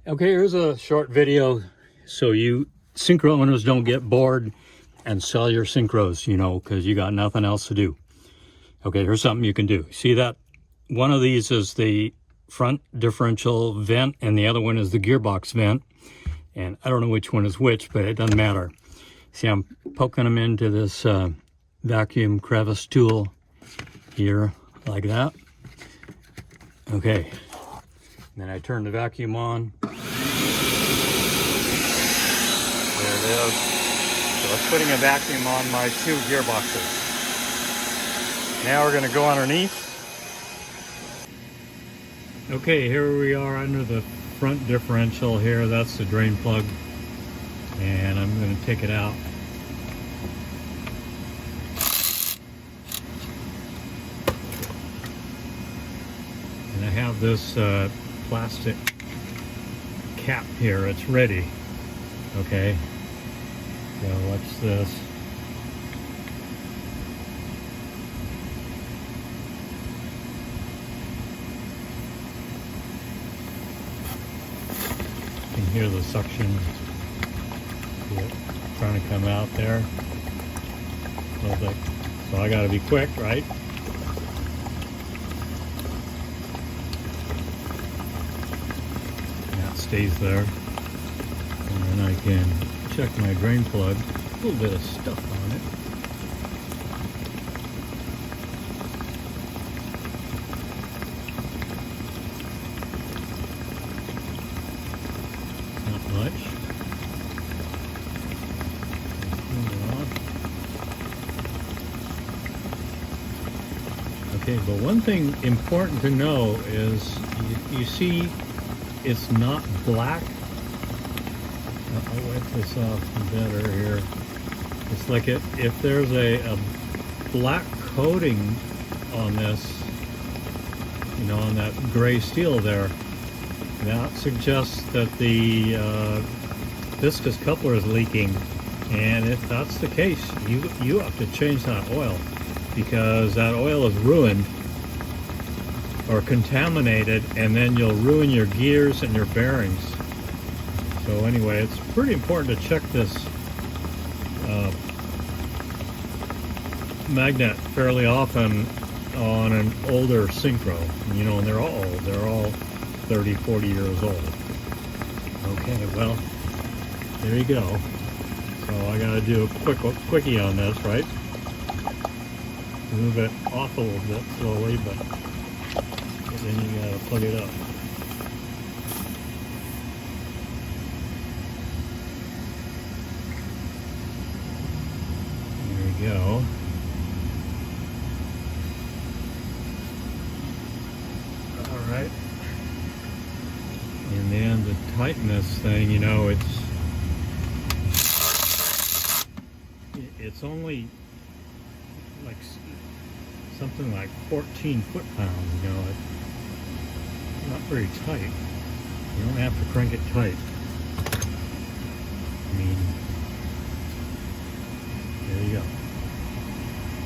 Okay, here's a short video so you Syncro owners don't get bored and sell your Syncros, you know, because you got nothing else to do. Okay, here's something you can do. See that one of these is the front differential vent and the other one is the gearbox vent. And I don't know which one is which, but it doesn't matter. See, I'm poking them into this vacuum crevice tool here, like that. Okay, then I turn the vacuum on. There it is. So it's putting a vacuum on my two gearboxes. Now we're going to go underneath. Okay, here we are under the front differential here. That's the drain plug. And I'm going to take it out. And I have this plastic cap here. It's ready. Okay. So watch this. You can hear the suction trying to come out there. So I got to be quick, right? That stays there. And then I can check my drain plug. A little bit of stuff on it. Not much. Okay, but one thing important to know is you see it's not black. I'll wipe this off better here. It's like if there's a black coating on this, you know, on that gray steel there, that suggests that the viscous coupler is leaking. And if that's the case, you have to change that oil, because that oil is ruined or contaminated, and then you'll ruin your gears and your bearings. So anyway, it's pretty important to check this magnet fairly often on an older Syncro. You know, and they're all 30, 40 years old. Okay, well, there you go. So I gotta do a quickie on this, right? Move it off a little bit slowly, but then you gotta plug it up. There we go. All right. And then the tightness thing, you know, it's only like something like 14 foot-pounds, you know. It's not very tight. You don't have to crank it tight. I mean, there you go.